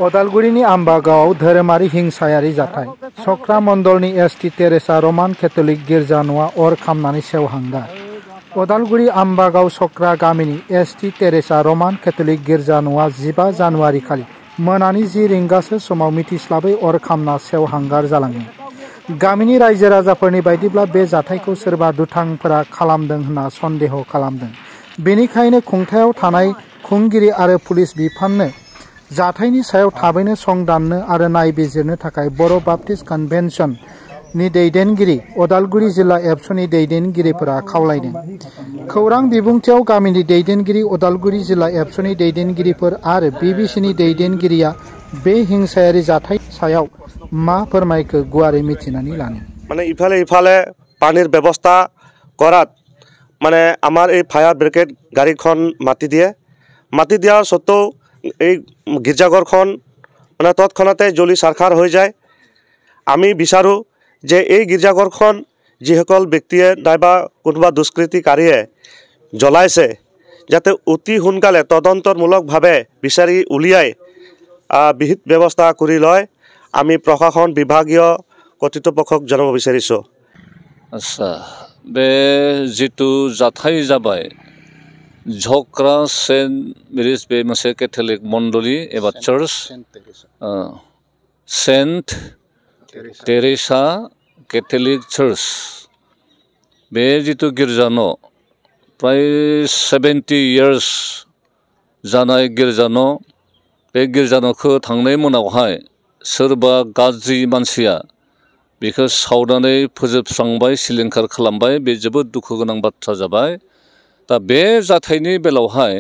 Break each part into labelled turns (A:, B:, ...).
A: अदालगुरिनि आम्बागावआव धोरोमारि हिंसायारि जाथाय सक्रा मण्डलनि एसटी टेरेसा रमान केथलिक गिर्जा न'आ अर खामनानै सेवहांगार। अदालगुरि आम्बागाव सक्रा गामिनि एसटी टेरेसा रमान केथलिक गिर्जा न'आ 15 जानुवारि खालि मोनानि 10 रिंगासो समाव मिथिस्लाबै अर खामना सेवहांगार जालाङो। गामिनि रायजो राजाफोरनि बायदिब्ला बे जाथायखौ सोरबा दुथांफोरा खालामदों होनना सन्देह खालामदों। बेनिखायनो खुंथायाव थानाय खुंगिरि आरो पुलिस बिफाननो जाथायनि सायाव थाबैनो संदाननो आरो नायबिजिरनो थाखाय बर' बाप्टिस्ट कन्वेन्शन नि दैदेनगिरि अदालगुरि जिल्ला एबसुनि दैदेनगिरिफोरा खावलायदों। खौरां बिबुंथियाव गामिनि दैदेनगिरि अदालगुरि जिल्ला एबसुनि दैदेनगिरिफोर आरो बिबिसिनि दैदेनगिरिया बे हिंसायारि जाथाय सायाव मा फोरमायखो गुवारै मिथिनानै लानो।
B: মানে ইফালে পানীৰ ব্যৱস্থা কৰাত মানে আমাৰ এই ফায়াৰ ব্ৰিগেড গাড়ীখন মাতি দিয়াৰ সত্ত্বেও এই গীৰ্জাঘৰখন মানে তৎক্ষণাতে জ্বলি চাৰখাৰ হৈ যায়। আমি বিচাৰোঁ যে এই গীৰ্জাঘৰখন যিসকল ব্যক্তিয়ে নাইবা কোনোবা দুষ্কৃতিকাৰীয়ে জ্বলাইছে যাতে অতি সোনকালে তদন্তমূলকভাৱে বিচাৰি উলিয়াই বিহিত ব্যৱস্থা কৰি লয় আমি প্ৰশাসন বিভাগীয় কৰ্তৃপক্ষক জনাব বিচাৰিছোঁ।
C: আচ্ছা, बे जितु जाथाय जाबाय झक्रा सेन्ट मेरिज बे मोनसे केथलिक मण्डली एबा church saint Teresa Catholic church बे जितु गिर्जा न' प्राय 70 इयार्स जानाय गिर्जा न' बे गिर्जा न'खौ थांनाय मोनावहाय सोरबा गाज्रि मानसिया बेखौ सावनानै फोजोबस्रांबाय सिलिंखार खालामबाय। बे जोबोद दुखु गोनां बाथ्रा जाबाय। दा बे जाथायनि बेलायावहाय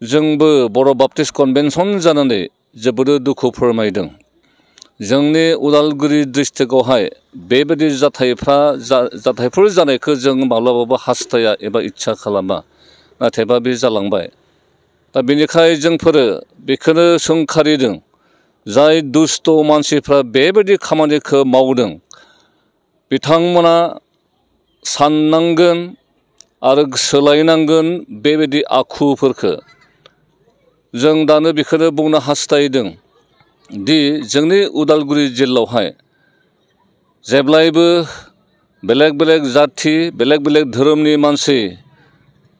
C: जोंबो बर' बाप्टिस्ट कन्वेन्शन जानानै जोबोद दुखु फोरमायदों। जोंनि उदालगुरि डिस्ट्रिक्टआवहाय बेबायदि जाथायफोर जानायखौ जों माब्लाबाबो हास्थाया एबा इच्छा खालामा, नाथायबा बे जालांबाय। दा बेनिखाय जोंफोरो बेखौनो सोंखारिदों जाय दुष्ट मानसिफ्रा बेबायदि खामानिखौ मावदों बिथांमोना साननांगोन आरो सोलायनांगोन बेबायदि आखुफोरखौ। जों दानो बेखौनो बुंनो हास्थायदों दि जोंनि उदालगुरि जिल्लायावहाय जेब्लायबो बेलेग बेलेग जाथि बेलेग बेलेग धोरोमनि मानसि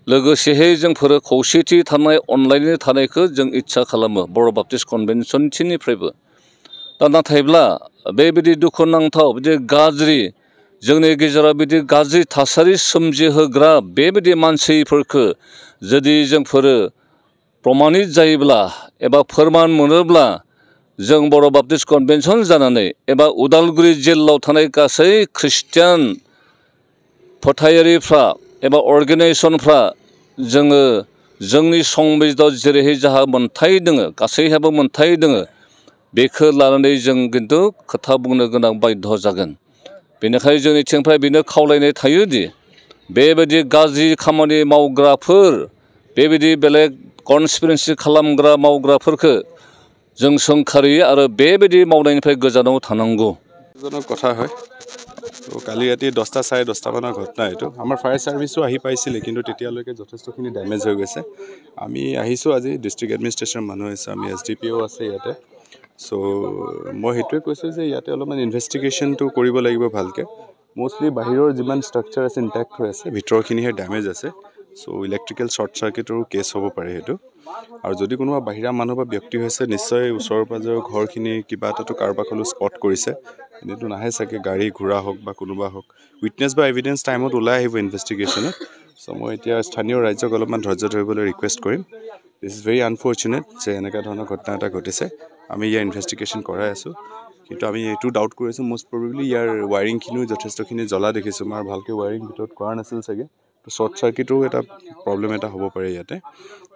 C: लोगोसेहै जोंफोरो खौसेथि थानाय अनलायनो थानायखौ जों इच्छा खालामो बर' बाप्टिस्ट कन्वेन्शननिफ्रायबो। दा नाथायब्ला बेबायदि दुखुनांथाव बिदि गाज्रि जोंनि गेजेराव बिदि गाज्रि थासारि सोमजिहोग्रा बेबायदि मानसिफोरखौ जुदि जोंफोरो प्रमानित जायोब्ला एबा फोरमान मोनोब्ला जों बर' बाप्टिस्ट कन्वेन्शन जानानै एबा उदालगुरि जिल्लायाव थानाय गासै ख्रिस्टियान फोथायारिफ्रा एबा अर्गेनाइजेसनफ्रा जोङो जोंनि संबिजिताव जेरैहाय जाहा मोन्थाय दङ गासैहाबो मोन्थाय दङ बेखौ लानानै जों खिन्थु खोथा बुंनो गोनां बाध्य जागोन। बेनिखायनो जोंनिथिंनिफ्राय बेनो खावलायनाय थायोदि बेबायदि गाज्रि खामानि मावग्राफोर बेबायदि बेलेग कनस्पिरेन्सि खालामग्रा मावग्राफोरखौ जों सोंखारियो आरो बेबायदि मावनायनिफ्राय गोजानाव थानांगौ।
D: কথা হয় কালি ৰাতি 10টা চাৰে 10টা মানৰ ঘটনা এইটো। আমাৰ ফায়াৰ সাৰ্ভিসো আহি পাইছিলে কিন্তু তেতিয়ালৈকে যথেষ্টখিনি ড্যামেজ হৈ গৈছে। আমি আহিছোঁ আজি ডিষ্ট্ৰিক্ট এডমিনিষ্ট্ৰেশ্যন মানুহ আছে, আমি SDPO আছে ইয়াতে। সো মই সেইটোৱে কৈছোঁ যে ইয়াতে অলপমান ইনভেষ্টিগেশ্যনটো কৰিব লাগিব ভালকৈ। মোষ্টলি বাহিৰৰ যিমান ষ্ট্ৰাকচাৰ আছে ইনটেক্ট হৈ আছে, ভিতৰখিনিহে ড্যামেজ আছে। সো ইলেক্ট্ৰিকেল শ্বৰ্ট চাৰ্কিটৰো কেছ হ'ব পাৰে সেইটো। আৰু যদি কোনোবা বাহিৰা মানুহ বা ব্যক্তি হৈছে নিশ্চয় ওচৰৰ পাজৰৰ ঘৰখিনি কিবা এটাতো কাৰোবাক হ'লেও স্পট কৰিছে। এনেইতো নাহে চাগে গাড়ী ঘোঁৰা হওক বা কোনোবা হওক। উইটনেছ বা এভিডেঞ্চ টাইমত ওলাই আহিব ইনভেষ্টিগেশ্যনত। চ' মই এতিয়া স্থানীয় ৰাইজক অলপমান ধৈৰ্য ধৰিবলৈ ৰিকুৱেষ্ট কৰিম। দিছ ইজ ভেৰি আনফৰ্চুনেট যে এনেকুৱা ধৰণৰ ঘটনা এটা ঘটিছে। আমি ইয়াৰ ইনভেষ্টিগেশ্যন কৰাই আছোঁ, কিন্তু আমি এইটো ডাউট কৰি আছোঁ মষ্ট প্ৰবেবলি ইয়াৰ ৱায়াৰিংখিনিও যথেষ্টখিনি জ্বলা দেখিছোঁ। আমাৰ ভালকৈ ৱায়াৰিং ভিতৰত কৰা নাছিল চাগে, তো শ্বৰ্ট চাৰ্কিটো এটা প্ৰব্লেম এটা হ'ব পাৰে ইয়াতে।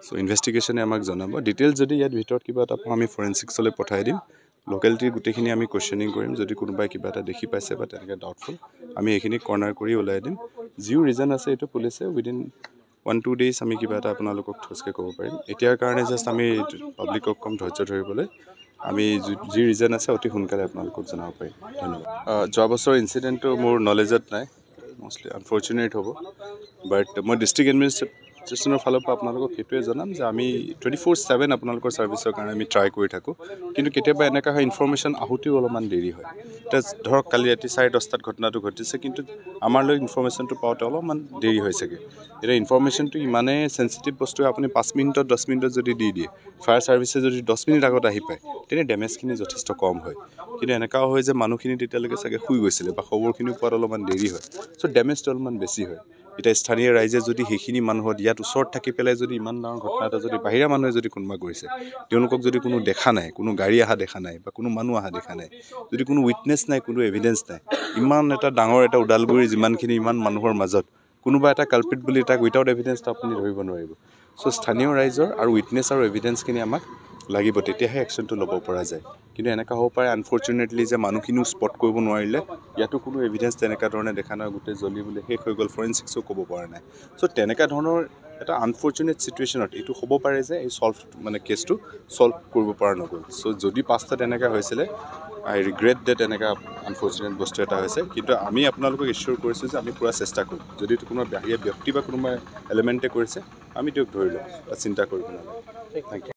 D: চ' ইনভেষ্টিগেশ্যনে আমাক জনাব। ডিটেইলছ যদি ইয়াত ভিতৰত কিবা এটা পাওঁ আমি ফৰেনচিক্সলৈ পঠাই দিম। লোকেলিটিৰ গোটেইখিনি আমি কুৱেশ্যনিং কৰিম। যদি কোনোবাই কিবা এটা দেখি পাইছে বা তেনেকৈ ডাউটফুল আমি এইখিনি কৰ্ণাৰ কৰি ওলাই দিম। যিও ৰিজন আছে এইটো পুলিচে উইদিন 1-2 ডেইজ আমি কিবা এটা আপোনালোকক ঠোচকৈ ক'ব পাৰিম। এতিয়াৰ কাৰণে জাষ্ট আমি পাব্লিকক কম ধৈৰ্য ধৰিবলৈ। আমি যি ৰিজন আছে অতি সোনকালে আপোনালোকক জনাব পাৰিম। ধন্যবাদ। যোৱা বছৰ ইনচিডেণ্টটো মোৰ নলেজত নাই, মষ্টলি আনফৰ্চুনেট হ'ব। বাট মই ডিষ্ট্ৰিক্ট ষ্টেচনৰ ফালৰ পৰা আপোনালোকক সেইটোৱে জনাম যে আমি 24/7 আপোনালোকৰ ছাৰ্ভিচৰ কাৰণে আমি ট্ৰাই কৰি থাকোঁ কিন্তু কেতিয়াবা এনেকুৱা হয় ইনফৰ্মেশ্যন আহোঁতেও অলপমান দেৰি হয় এতিয়া ধৰক কালি ৰাতি 10:30 ঘটনাটো ঘটিছে কিন্তু আমালৈ ইনফৰ্মেশ্যনটো পাওঁতে অলপমান দেৰি হৈছেগৈ এতিয়া ইনফৰ্মেশ্যনটো ইমানেই চেঞ্চিটিভ বস্তু আপুনি 5 মিনিটত 10 মিনিটত যদি দি দিয়ে ফায়াৰ ছাৰ্ভিচে যদি 10 মিনিট আগত আহি পায় তেনে ডেমেজখিনি যথেষ্ট কম হয় কিন্তু এনেকুৱাও হয় যে মানুহখিনি তেতিয়ালৈকে চাগে শুই গৈছিলে বা খবৰখিনি পোৱাত অলপমান দেৰি হয় চ' ডেমেজটো অলপমান বেছি হয় এতিয়া স্থানীয় ৰাইজে যদি সেইখিনি মানুহত ইয়াত ওচৰত থাকি পেলাই যদি ইমান ডাঙৰ ঘটনা এটা যদি বাহিৰা মানুহে যদি কোনোবা কৰিছে তেওঁলোকক যদি কোনো দেখা নাই কোনো গাড়ী অহা দেখা নাই বা কোনো মানুহ অহা দেখা নাই যদি কোনো উইটনেছ নাই কোনো এভিডেঞ্চ নাই ইমান এটা ডাঙৰ এটা ওদালগুৰি যিমানখিনি ইমান মানুহৰ মাজত কোনোবা এটা কালপিট বুলি তাক উইথাউট এভিডেঞ্চটো আপুনি ধৰিব নোৱাৰিব চ' স্থানীয় ৰাইজৰ আৰু উইটনেছ আৰু এভিডেঞ্চখিনি আমাক লাগিব তেতিয়াহে একশ্যনটো ল'ব পৰা যায় কিন্তু এনেকুৱা হ'ব পাৰে আনফৰ্চুনেটলি যে মানুহখিনিও স্পট কৰিব নোৱাৰিলে ইয়াতো কোনো এভিডেঞ্চ তেনেকুৱা ধৰণে দেখা নাই গোটেই জ্বলি বুলি শেষ হৈ গ'ল ফৰেনচিক্সো ক'ব পৰা নাই চ' তেনেকুৱা ধৰণৰ এটা আনফৰ্চুনেট ছিটুৱেশ্যনত এইটো হ'ব পাৰে যে এই কেছটো ছল্ভ কৰিব পৰা নগ'ল চ' যদি 5টা তেনেকুৱা হৈছিলে আই ৰিগ্ৰেট ডেট এনেকুৱা আনফৰ্চুনেট বস্তু এটা হৈছে কিন্তু আমি আপোনালোকক ইছ্যুৰ কৰিছোঁ যে আমি পূৰা চেষ্টা কৰিম যদি কোনোবা বাহিৰা ব্যক্তি বা কোনোবা এলিমেণ্টে কৰিছে আমি তেওঁক ধৰি লওঁ চিন্তা কৰিব নালাগে থেংক ইউ